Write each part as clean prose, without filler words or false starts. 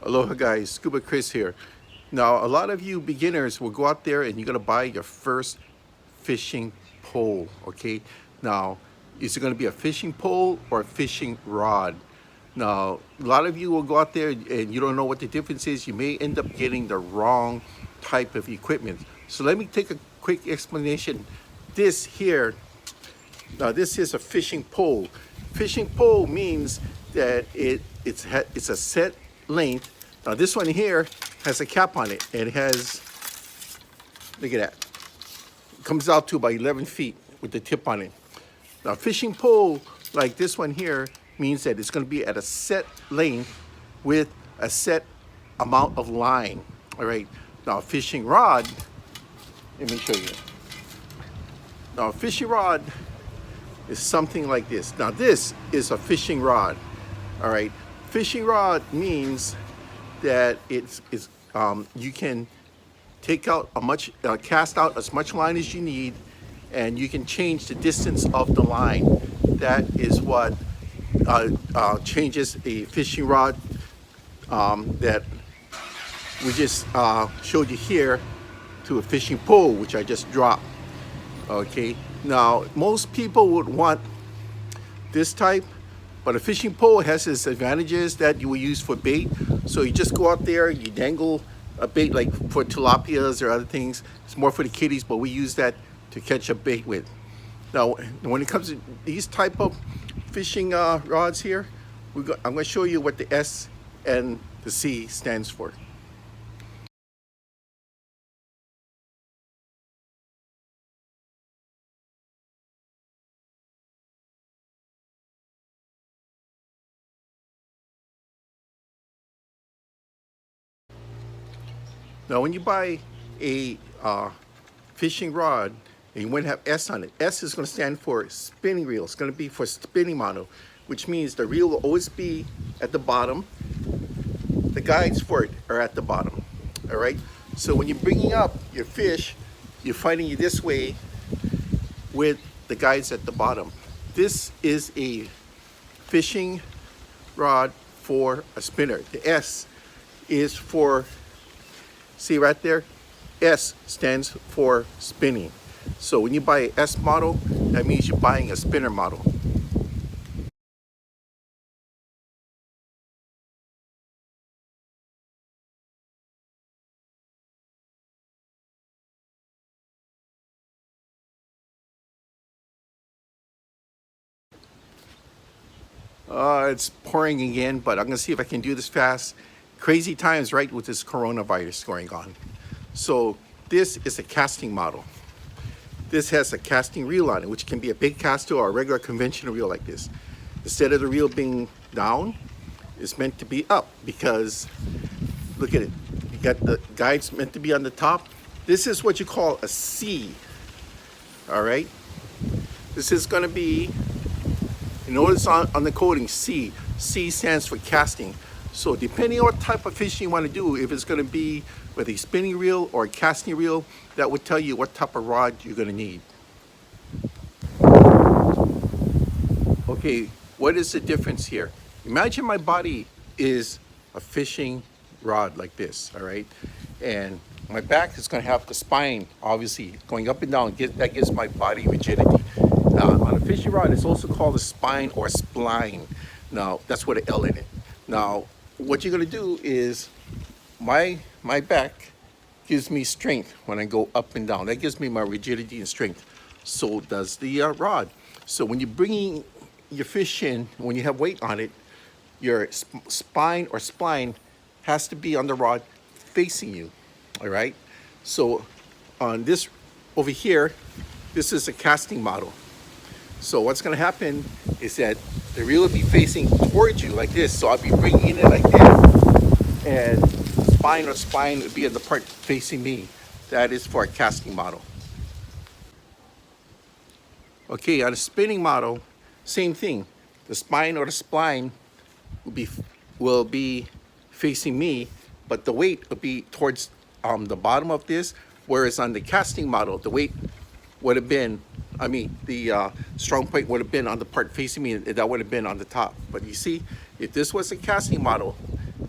Aloha guys, Scuba Chris here. Now a lot of you beginners will go out there and you're gonna buy your first fishing pole, okay? Now, is it gonna be a fishing pole or a fishing rod? Now, a lot of you will go out there and you don't know what the difference is. You may end up getting the wrong type of equipment. So let me take a quick explanation. This here, now this is a fishing pole. Fishing pole means that it's a set length. Now this one here has a cap on it. It has, look at that. It comes out to about 11 feet with the tip on it. Now a fishing pole like this one here means that it's going to be at a set length with a set amount of line. All right. Now a fishing rod, let me show you. Now a fishing rod is something like this. Now this is a fishing rod. All right. Fishing rod means that you can take out cast out as much line as you need, and you can change the distance of the line. That is what changes a fishing rod that we just showed you here to a fishing pole, which I just dropped. Okay. Now most people would want this type, but a fishing pole has its advantages that you will use for bait. So you just go out there, you dangle a bait like for tilapias or other things. It's more for the kiddies, but we use that to catch a bait with. Now, when it comes to these type of fishing rods here, I'm going to show you what the S and the C stands for. Now, when you buy a fishing rod, and you want to have S on it, S is going to stand for spinning reel. It's going to be for spinning model, which means the reel will always be at the bottom. The guides for it are at the bottom. All right. So when you're bringing up your fish, you're fighting it this way with the guides at the bottom. This is a fishing rod for a spinner. The S is for, see right there, S stands for spinning. So when you buy an S model, that means you're buying a spinner model. It's pouring again, but I'm gonna see if I can do this fast. Crazy times, right, with this coronavirus going on. So this is a casting model. This has a casting reel on it, which can be a big caster or a regular conventional reel like this. Instead of the reel being down, it's meant to be up because, look at it. You got the guides meant to be on the top. This is what you call a C, all right? This is gonna be, you notice on the coating, C. C stands for casting. So depending on what type of fishing you want to do, if it's going to be with a spinning reel or a casting reel, that would tell you what type of rod you're going to need. Okay, what is the difference here? Imagine my body is a fishing rod like this, all right? And my back is going to have the spine, obviously, going up and down. That gives my body rigidity. On a fishing rod, it's also called a spine or spline. Now, that's with an L in it. Now, what you're going to do is my back gives me strength when I go up and down. That gives me my rigidity and strength. So does the rod. So when you're bringing your fish in, when you have weight on it, your spine or spline has to be on the rod facing you. All right. So on this over here, this is a casting model. So what's going to happen is that the reel will be facing towards you like this. So I'll be bringing it like this, and spine or spine would be in the part facing me. That is for a casting model. Okay, on a spinning model, same thing. The spine or the spline will be facing me, but the weight will be towards the bottom of this. Whereas on the casting model, the weight would have been, the strong point would have been on the part facing me, that would have been on the top. But you see, if this was a casting model,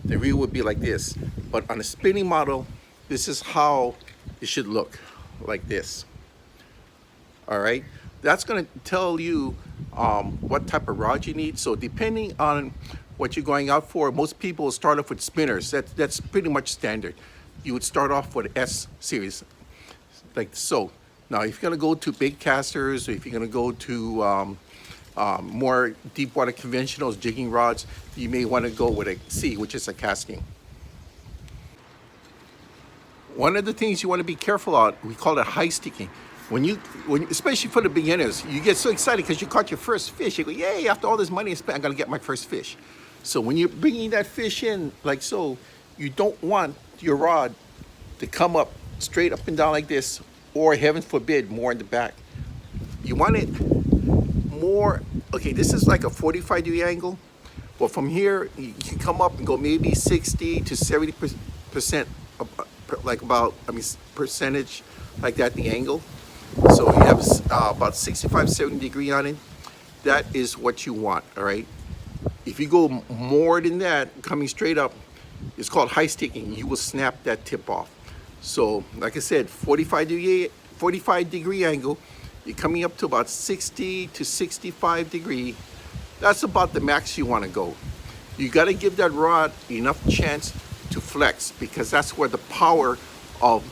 the reel would be like this. But on a spinning model, this is how it should look, like this. All right, that's going to tell you what type of rod you need. So depending on what you're going out for, most people will start off with spinners. That's pretty much standard. You would start off with S series, like so. Now, if you're going to go to big casters, or if you're going to go to more deep water conventionals, jigging rods, you may want to go with a C, which is a casting. One of the things you want to be careful on, we call it Highsticking. Especially for the beginners, you get so excited because you caught your first fish. You go, yay, after all this money I spent, I'm going to get my first fish. So when you're bringing that fish in, like so, you don't want your rod to come up straight up and down like this, or heaven forbid, more in the back. You want it more, okay, this is like a 45-degree angle. Well, from here, you can come up and go maybe 60 to 70%, like about, percentage, like that, the angle. So you have about 65, 70 degree on it. That is what you want, all right? If you go more than that, coming straight up, it's called Highsticking. You will snap that tip off. So, like I said, 45 degree angle, you're coming up to about 60 to 65 degree. That's about the max you want to go. You got to give that rod enough chance to flex, because that's where the power of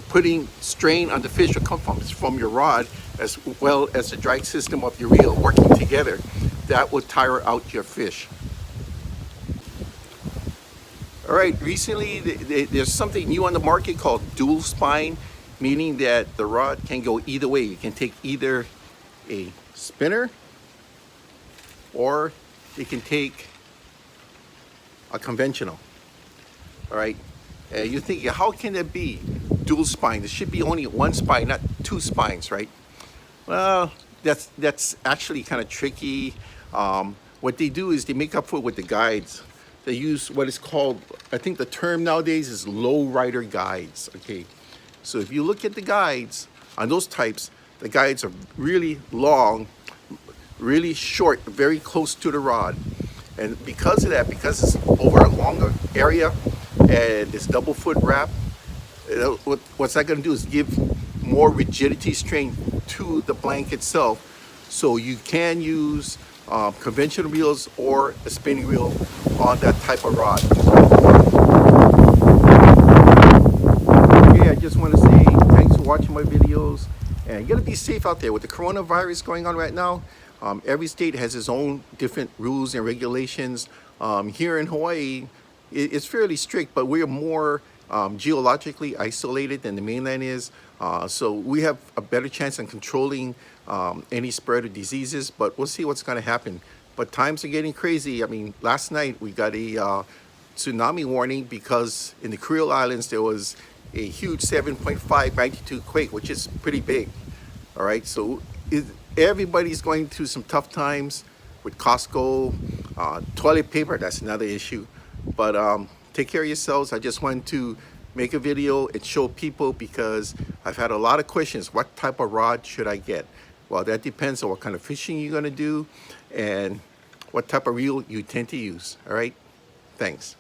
putting strain on the fish will come from. It's from your rod as well as the drag system of your reel working together. That will tire out your fish. All right, recently there's something new on the market called dual spine, meaning that the rod can go either way. You can take either a spinner or you can take a conventional. All right, you're thinking, how can it be dual spine? There should be only one spine, not two spines, right? Well, that's actually kind of tricky. What they do is they make up for it with the guides. They use what is called, I think the term nowadays is low rider guides, okay? So if you look at the guides on those types, the guides are really long, really short, very close to the rod. And because of that, because it's over a longer area and it's double foot wrap, what's that going to do is give more rigidity strain to the blank itself. So you can use conventional reels or a spinning reel on that type of rod. Okay, I just want to say thanks for watching my videos, and you got to be safe out there with the coronavirus going on right now. Every state has its own different rules and regulations. Here in Hawaii, it's fairly strict, but we're more geologically isolated than the mainland is. So we have a better chance in controlling any spread of diseases, but we'll see what's going to happen. But times are getting crazy. I mean, last night we got a tsunami warning because in the Kuril Islands there was a huge 7.5 magnitude quake, which is pretty big. All right, so everybody's going through some tough times with Costco, toilet paper, that's another issue. But take care of yourselves. I just wanted to make a video and show people, because I've had a lot of questions. What type of rod should I get? Well, that depends on what kind of fishing you're going to do and what type of reel you tend to use. All right, thanks.